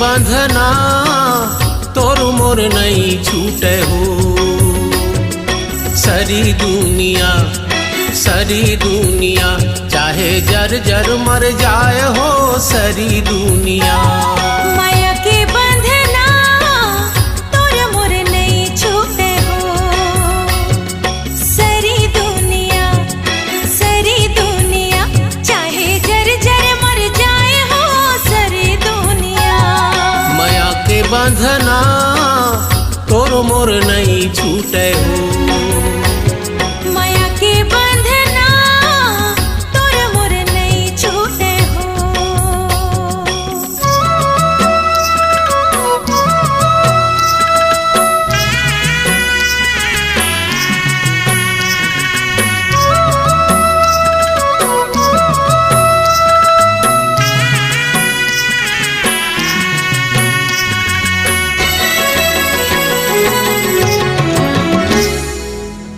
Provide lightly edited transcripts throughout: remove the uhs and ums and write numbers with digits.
बंधना तोर मोर नहीं छूटे हो। सारी दुनिया चाहे जर जर मर जाए हो। सारी दुनिया माया के बंधना तोर मोर नहीं छूटे हो। सारी दुनिया चाहे जर जर मर जाए हो। सारी दुनिया माया के बंधना तोर मोर नहीं छूटे हो। माया के बंधना तोर मोर नहीं छूटे हो।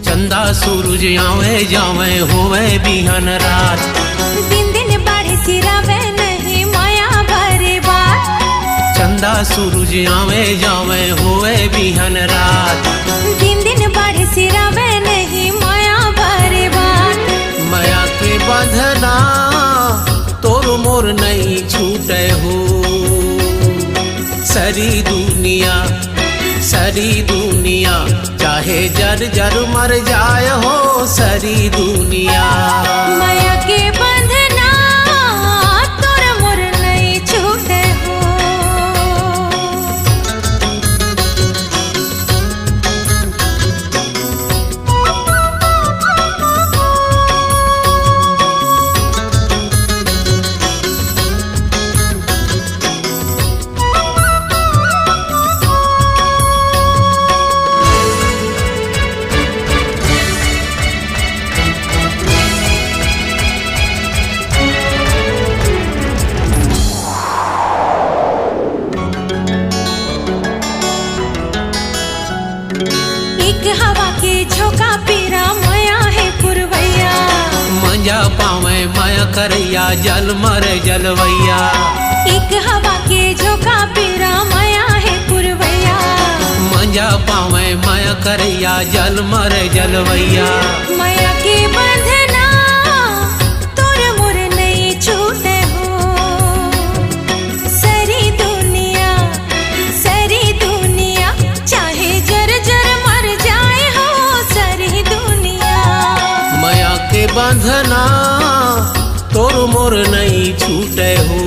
चंदा सूरज आवे जावे होवे बिहन रात। दिन दिन बाढ़े सिरावे नहीं माया भरे बात। चंदा सूरज आवे जावे होवे बिहन रात। दिन दिन बाढ़े सिरावे नहीं माया भरे बात। माया के बंधना तोर मोर नहीं छूटे हो। सारी दुनिया चाहे जर जर मर जाए हो। सारी दुनिया माया के बंधना तोर मोर नहीं छूटे हो। एक हवा के झोंका पीरा माया है पुरवैया। मंजा पावे माया करैया जल मरे जलवैया। एक हवा के झोंका पीरा माया है पुरवैया। मंजा पावे माया करैया जल मरे जलवैया। माया के बंधना तोर मोर नहीं छूटे हो। सारी दुनिया चाहे जर जर मर जाए हो। सारी दुनिया माया के बंधना तोर मोर नहीं छूटे हो।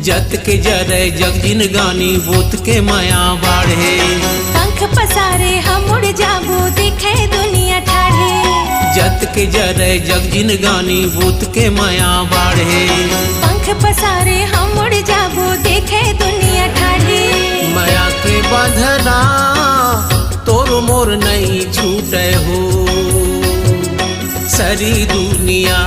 जत के जरे जग जिनगानी बूत के माया बाढ़े। पंख पसारे हम उड़ जाबो देखे दुनिया ठाढ़े। जत के जरे जग जिनगानी बूत के माया बाढ़े। पंख पसारे हम उड़ जाबो देखे दुनिया ठाढ़े। माया के बंधना तोर मोर नहीं छूटे हो। सारी दुनिया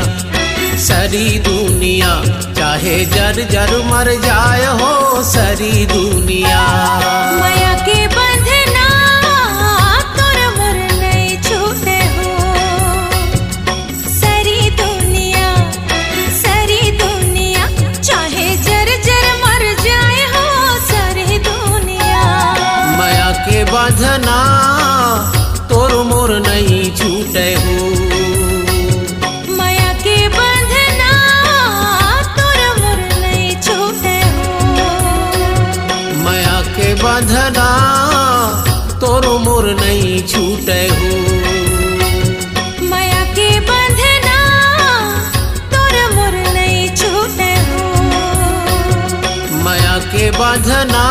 चाहे जर जर मर जाए हो। सारी दुनिया माया के बंधना तोर मोर नहीं छूटे हो। सारी दुनिया चाहे जर जर मर जाए हो। सारी दुनिया माया के बंधना तोर मोर नहीं छूटे हो। माया के बंधना तोर मोर नहीं छूटे हो। माया के बंधना तोर मोर नहीं छूटे हो। माया के बंधना तोर मोर नहीं छूटे हो। माया के बंधना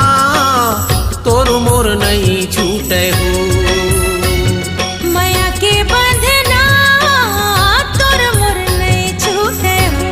तोर मोर नहीं छूटे हो। माया के बंधना तोर मोर नहीं छूटे हो।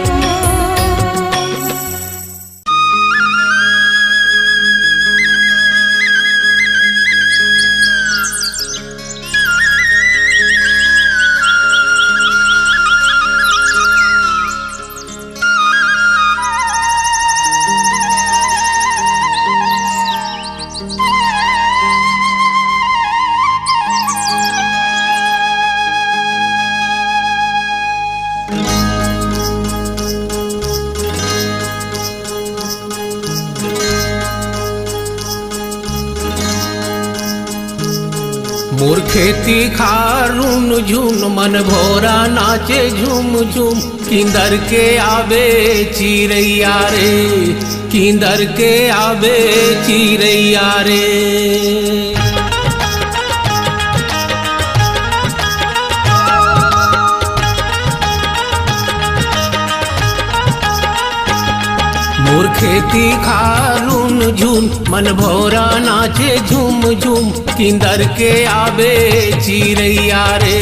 मोर खेती खारून झून मन भोरा नाचे झूम झूम किंदर के आवे चिरैया रे, किंदर के आवे चिरैया रे। मोर खेती खारून झूम मन भोरा नाचे झूम झूम किंदर के आवे चिरैया रे,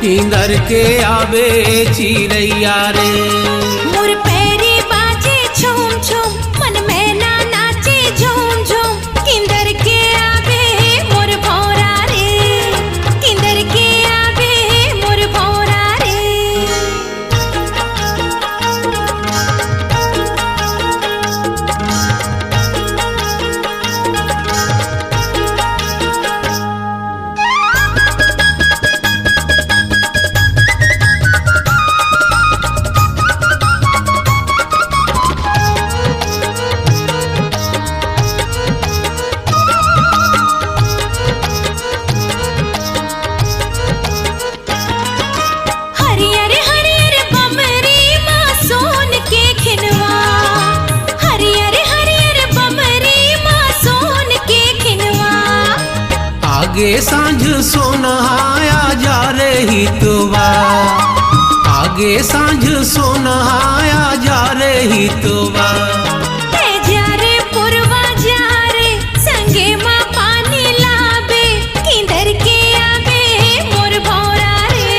किंदर के आवे चिरैया रे। मोर पैरी बाजे झूम झूम मन में ना नाचे झूम झूम किंदर के आवे मोर भौरा रे, किंदर के आवे मोर भौरा रे। हरियर हरियर बमरी माँ सोन के खिनवा, हरियर हरियर बमरी माँ सोन के खिनवा। आगे सांझ सोनहाया जा रही तुवा, आगे सांझ सोनहाया जा रही तुवा। ते जा रे पुरवा जा रे संगे माँ पानी लाबे किंदर के आवे मोर भौरा रे,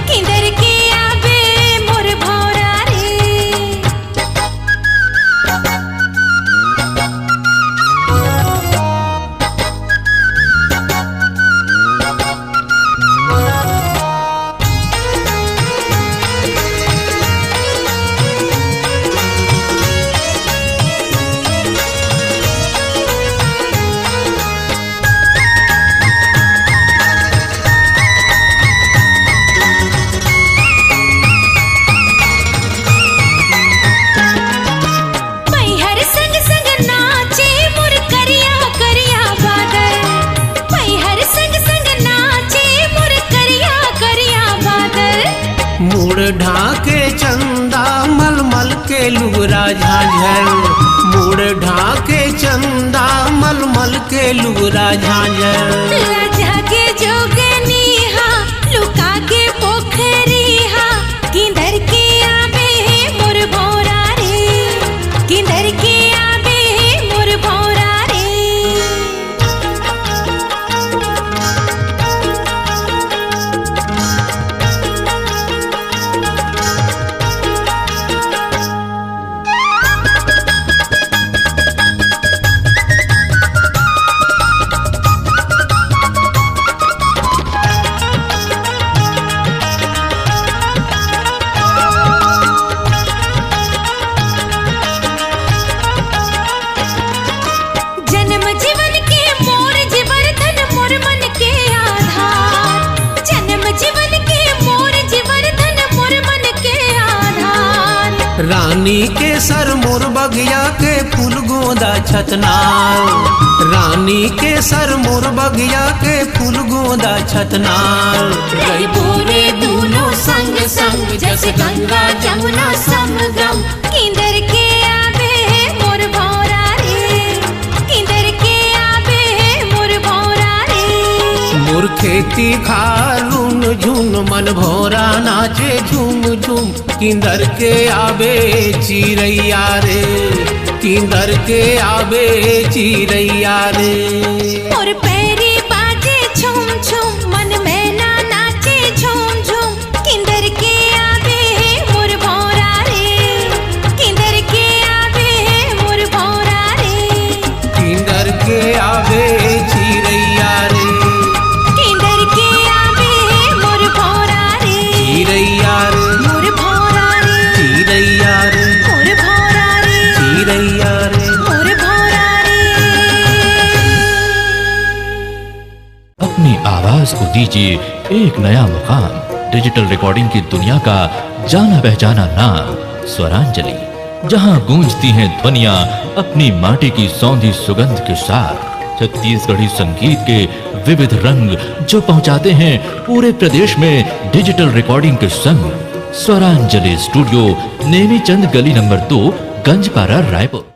किंदर के आवे मोर भौरा रे। पैहर संग संग नाचे मोर करिया करिया बादल, पैहर संग संग नाचे मोर करिया करिया बादल। मूड़ ढाके चंदा मलमल के लुगरा झांझर, मूड़ ढाके चंदा मलमल के लुगरा झांझर। लाजा के जोगनी हा लुका के पोखरी हा किंदर के आवे मोर भौरा रे, किंदर के आवे मोर भौरा रे। जन्म जीवन के मोर जीवन धन मोर मन के आधार, जन्म जीवन के मोर जीवन धन मोर मन के आधार। रानी के सर मोर बगिया के फूल गोंदा छतनार, रानी के सर मोर बगिया के फूल गोंदा छतनार। रही बोरे दूनो संग संग जस गंगा जमुना समगम किंदर के आवे मोर भौरा रे, किंदर के आवे मोर भौरा रे। मोर खेती खारून झून मन भोरा नाचे झूम झूम किंदर के आवे चिरैया रे, किंदर के आवे चिरैया रे। मोर पैरी बाजे झूम झूम मन में ना नाचे झूम झूम किंदर के आवे मोर भौरा रे, किंदर के आवे मोर भौरा रे। किंदर के आवे चिरैया रे, किंदर के आवे मोर भौरा रे, चिरैया रे, मोर भौरा रे, चिरैया रे, मोर भौरा रे, चिरैया रे। मोर भौरा रे। अपनी आवाज को दीजिए एक नया मुकाम। डिजिटल रिकॉर्डिंग की दुनिया का जाना पहचाना नाम स्वरांजलि, जहां गूंजती हैं ध्वनियां अपनी माटी की सौंधी सुगंध के साथ। छत्तीसगढ़ी संगीत के विविध रंग जो पहुंचाते हैं पूरे प्रदेश में डिजिटल रिकॉर्डिंग के संग। स्वरांजलि स्टूडियो, नेमी चंद गली नंबर 2, गंजपारा, रायपुर।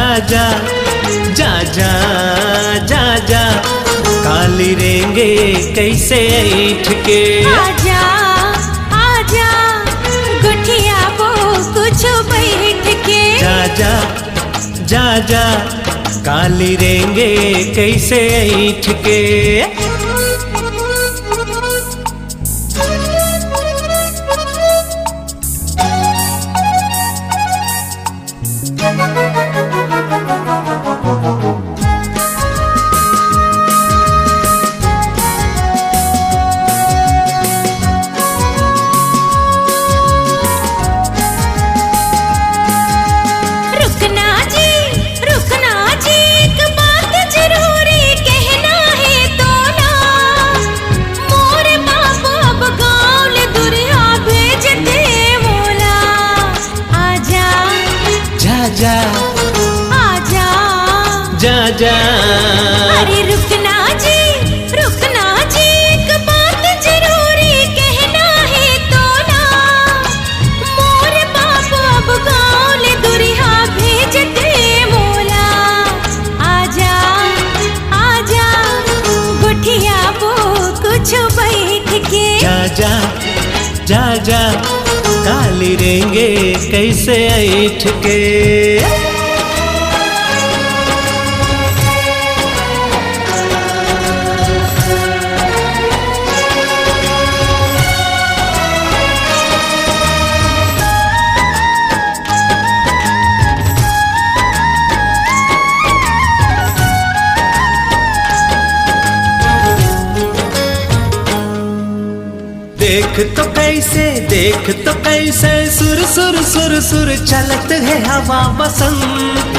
जा जा जा जा जा काली रेंगे कैसे ऐठ के। आजा आजा गुठिया वो कुछ बैठ के। जा जा जा जा काली रेंगे कैसे ऐठ के। जा अरे रुकना जी एक बात जरूरी कहना है तो ना। मोर बाप अब गाँव ले दुरिया भेजते मोला। आजा आजा गुठिया वो कुछ बैठ के। जा जा जा जा काली रेंगे कैसे ऐठ के। देख तो कैसे सुर सुर सुर सुर चलत है हवा बसंत।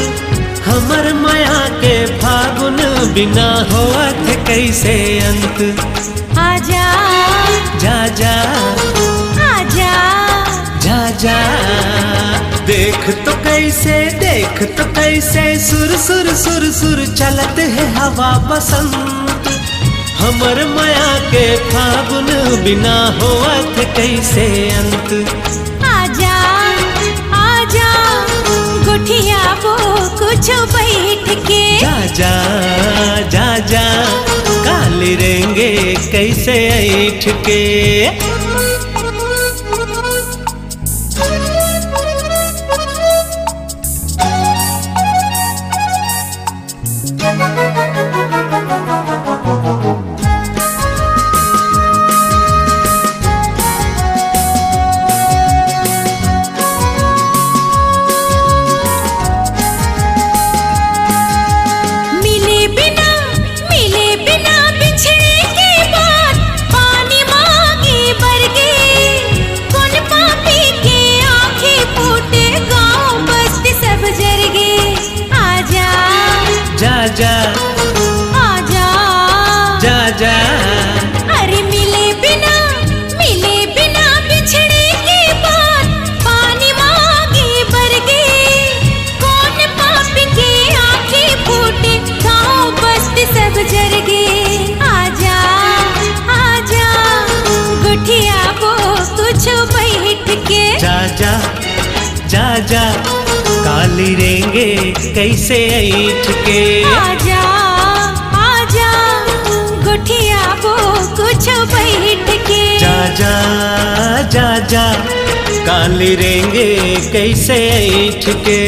हमर माया के फागुन बिना होत कैसे अंत। आजा जा जा आजा जा जा देख तो कैसे सुर सुर सुर सुर चलत है हवा बसंत। हमर माया के फागुन बिना होत कैसे अंत। आजा आजा गुठिया वो कुछ बैठ के। जा जा जा जा काली रेंगे कैसे ऐठ के। जा आजा जा जा अरे मिले बिना बिछड़े के बाद पानी मांगे बरगे। कौन पापी के आंखें फूटे गाँव बस्ती सब जर गे। आजा आजा गुठिया वो कुछ बैठ के। जा जा जा जा काली रेंगे कैसे ऐठ के। आजा आजा गुठिया वो कुछ बैठ के। जा जा जा जा काली रेंगे कैसे ऐठ के।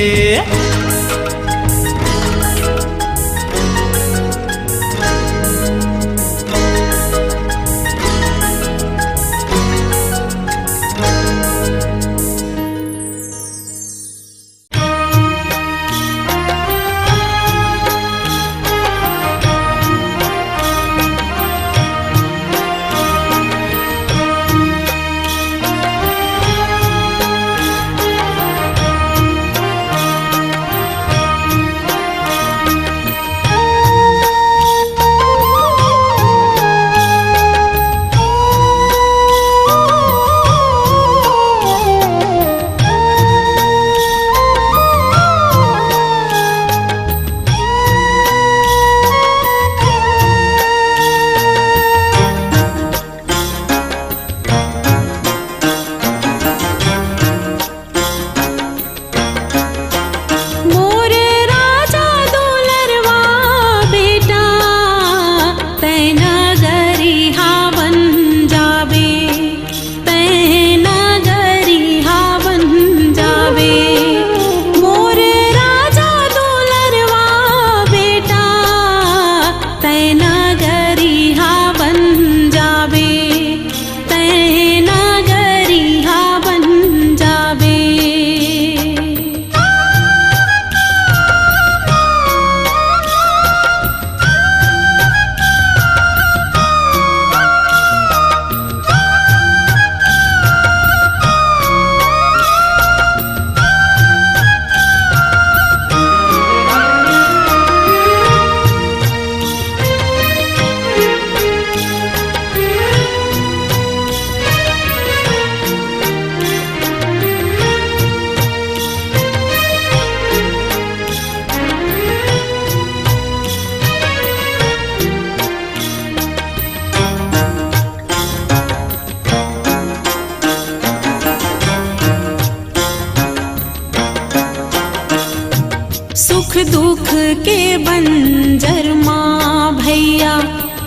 सुख के बंजर माँ भैया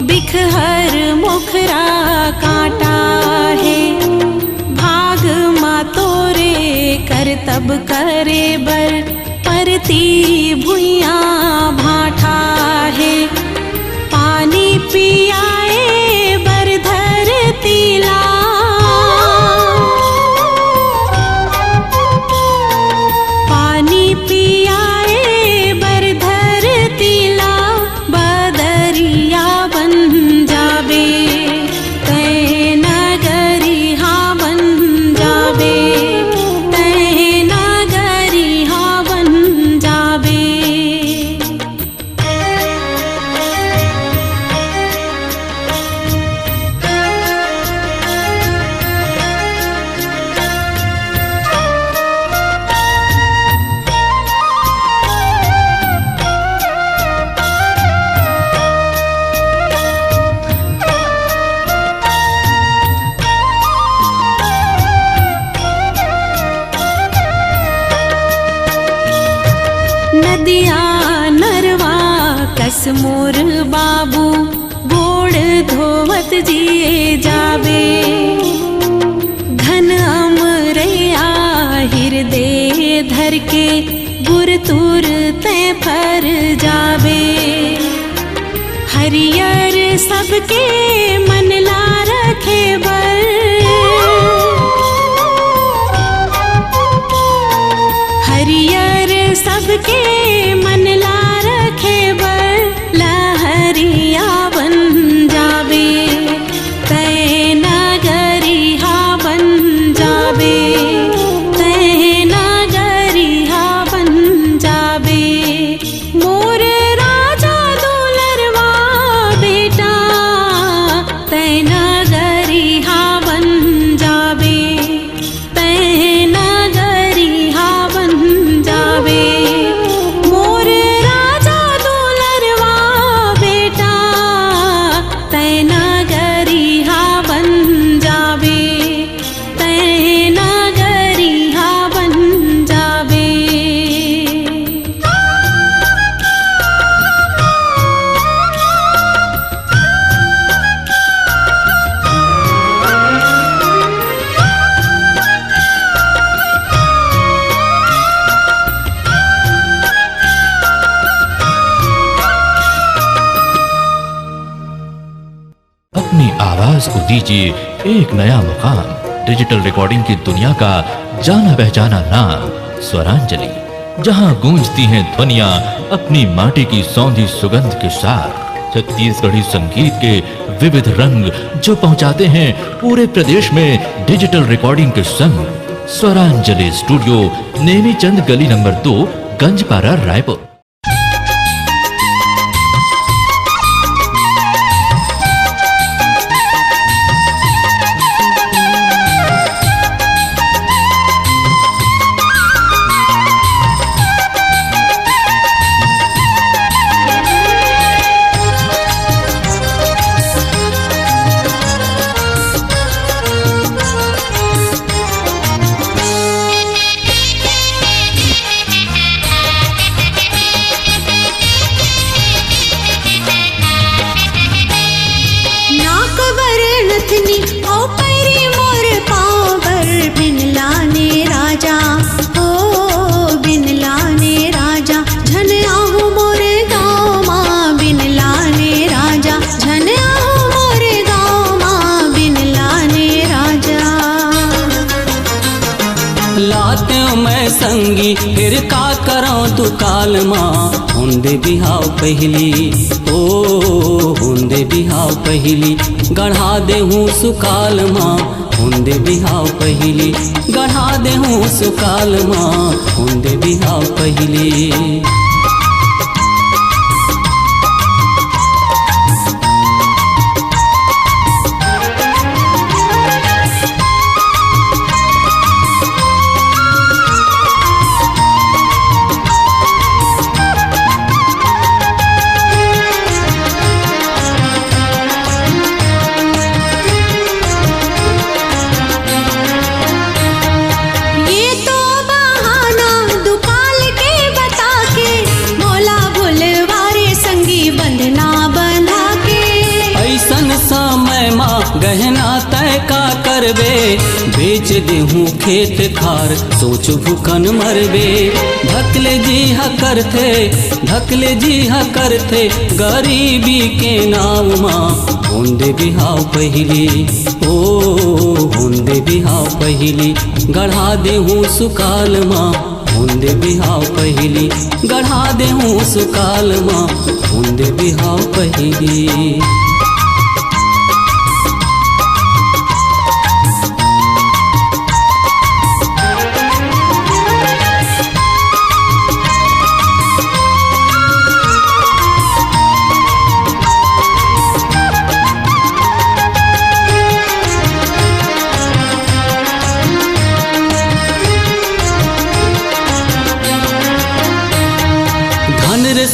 बिखहर मुखरा काटा है। भाग माँ तोरे कर तब करे बर परती भुइया भाठा है। पानी पियाए बर धरती ला, पानी पियाए बर धरती ला, बदरिया बन जाबे तै नगरिहा बन जाबे, तै नगरिहा बन जाबे। नदिया नरवा कस मोर बाबू गोड़ धोवत जिए जाबे। घन अमरैया हृदय धर के गुरतुर ते फर जाबे। हरियर सबके मन ला रखे बर, हरियर सबके मन ला रखे बर, लहरिया बन जाबे तै नगरिहा बन जाबे, तै नगरिहा बन जाबे। मोर राजा दुलरवा बेटा तै नगरिहा बन जाबे, तै नगरिहा बन जाबे। मोर राजा दुलरवा बेटा तै नगरिहा बन जाबे, तै नगरिहा बन जाबे। अपनी आवाज को दीजिए एक नया मुकाम। डिजिटल रिकॉर्डिंग की दुनिया का जाना पहचाना नाम स्वरांजलि, जहां गूंजती हैं ध्वनियां अपनी माटी की सौंधी सुगंध के साथ। छत्तीसगढ़ी संगीत के विविध रंग जो पहुंचाते हैं पूरे प्रदेश में डिजिटल रिकॉर्डिंग के संग। स्वरांजलि स्टूडियो, नेमीचंद गली नंबर 2, गंजपारा, रायपुर। संगी फिर का करो तू काल माँ हुंदे बिहाव पहली, ओ हुंदे बिहाव पहली गढ़ा दे हूँ सुकाल माँ हुंदे बिहाव पहली, गढ़ा दे हूँ सुकाल माँ हुंदे बिहाव पहली। ये तो बहाना दुकाल के बता के करबे बेच देहूँ खेत खार सोच भूखन मरबे धकले जी हा करथे गरीबी के नाव माँ होंदे बिहाव पहली ओ होंदे बिहाव पहली गढ़ा देहूँ सुकाल माँ होंदे बिहाव पहली गढ़ा देहूँ सुकाल माँ होंदे बिहाव पहली।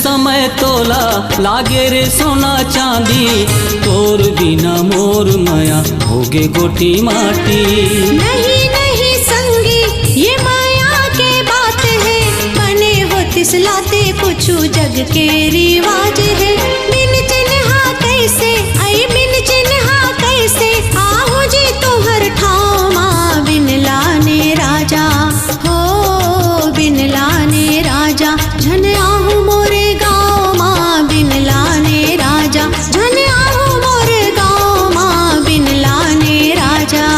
समय तोला लागे रे सोना चांदी तोर बिना मोर माया होगे गोटी माटी। नहीं नहीं संगी ये माया के बात है बने हो तिसलाते पूछू जग के रिवाज है बिन चिन्हा कैसे आई बिन चिन्हा कैसे आहू जी तुहर ठामा बिन लाने राजा हो बिन लाने राजा झन आहू मोरे गाँव माँ बिन लाने राजा झन आहू मोरे गाँव माँ बिन लाने राजा।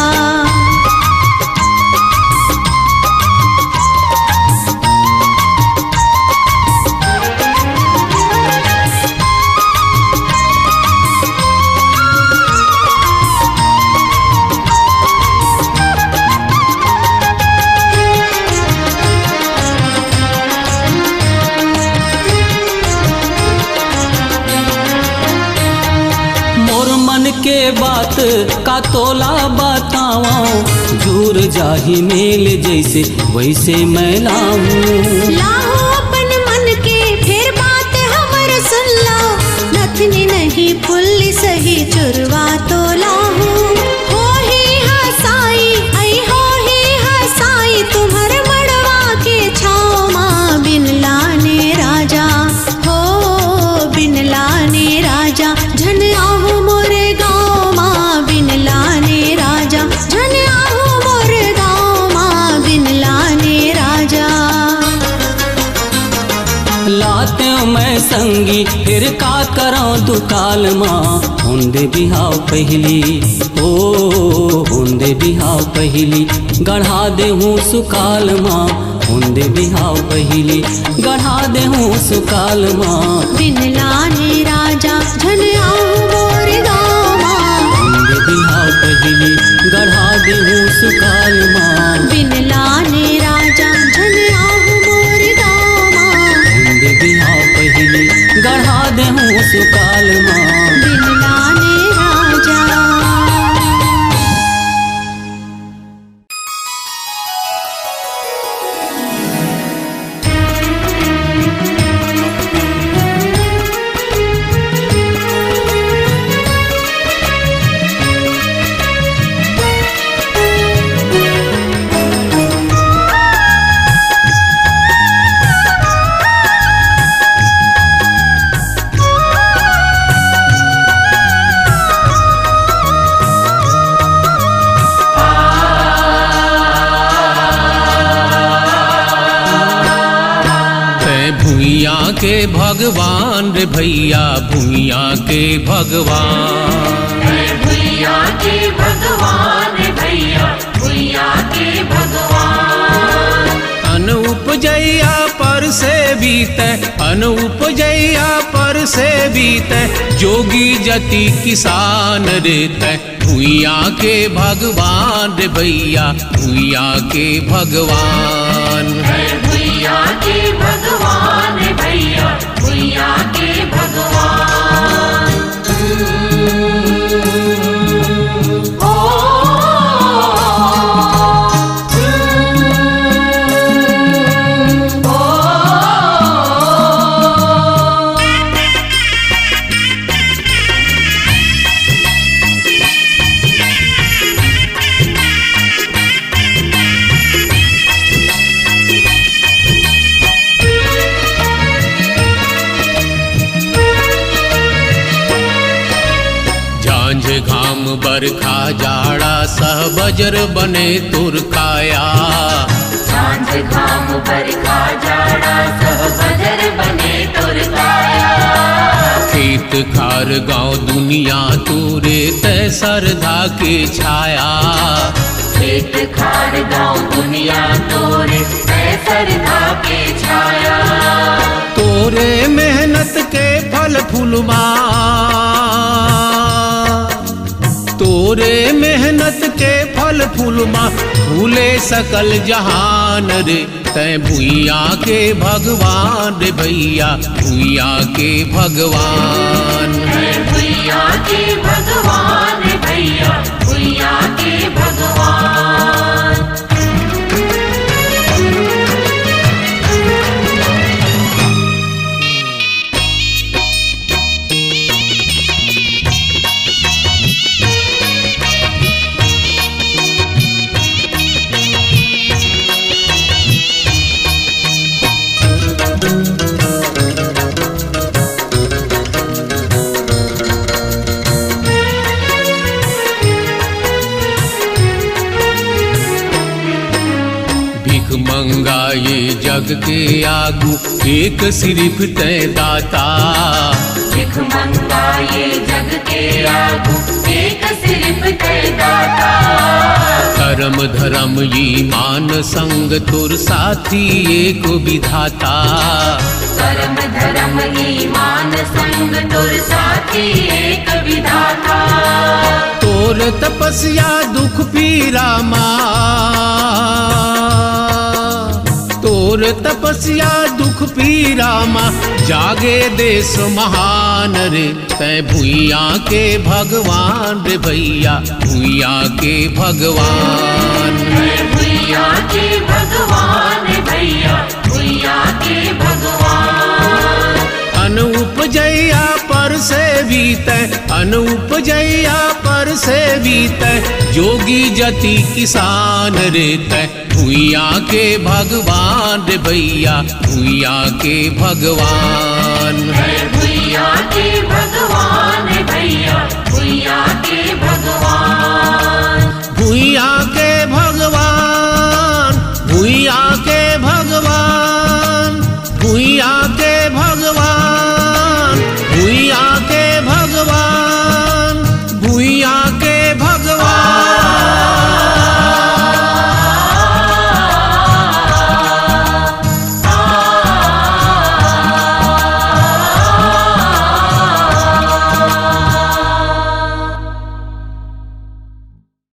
के बात का तोला बताऊं झूर जाही मेल जैसे वैसे मैं लाऊं लाओ अपन मन के फिर बात हमर सुन लो नथनी नहीं फुल्ली सही चुरवा तो लाहू हो ही हसाई आई हो ही हसाई तुम्हार मड़वा के छाव माँ बिन लाने राजा हो बिन लाने राजा झन आहू मोरे गाँव माँ बिन लाने राजा झन आहू मोरे गाँव माँ बिन लाने राजा। लाते मैं संगी फिर का करूं दुकाल माँ होंदे बिहाव पहली ओ होंदे बिहाव पहली गढ़ा देहूँ सुकाल माँ होंदे बिहाव पहली गढ़ा देहूँ सुकाल माँ बिन लाने राजा झन आहू मोर गाँव माँ होंदे बिहाव पहली गढ़ा देहूँ सुकाल माँ बिन लाने राजा झन आहू मोर गाँव माँ होंदे बिहाव पहली गढ़ा देहूँ सुकाल माँ बिन लाने राजा। भूइया के भगवान रे भैया भूइया के भगवान भैया के भगवान भैया भैया के भगवान अन उपजैया पर से बीते अन उपजैया पर से बीते जोगी जति किसान रेते भूइया के भगवान रे भैया भूइया के भगवान भैया के भगवान भैया भैया के भगवान। सहबजर बने तुर काया। सांझ घाम बरखा जाड़ा सहबजर बने तुर काया। खेत खार गांव दुनिया तोरे तय सरधा के छाया। खेत खार गांव दुनिया तोरे तय सरधा के छाया। तोरे मेहनत के फल फूलमा, तोरे मेहनत के फल फूलमा फूले सकल जहान रे। तै भुइया के भगवान रे भैया, भुइया के भगवान। भैया के भगवान भैया, भैया के भगवान। मंगा ये जग के आगू एक सिर्फ तय दाता। भिख मंगा ये जग के आगू एक सिर्फ तय दाता। कर्म धर्म ईमान संग तुर साथी एक विधाता। कर्म धर्म ईमान संग तुर साथी एक विधाता। तोर तपस्या दुख पीरा तोर तपस्या दुख पीरा माँ जागे देश महान रे। तै भुइया के भगवान रे भैया, भुइया के भगवान। भैया के भगवान भैया, भैया के भगवान। अन उपजैया पर से बीतै, अन उपजैया पर से बीतै जोगी जति किसान रे। तै भुइया के भगवान रे भैया, भुइया के भगवान। भैया के भगवान भैया, भैया के भगवान। भुइया के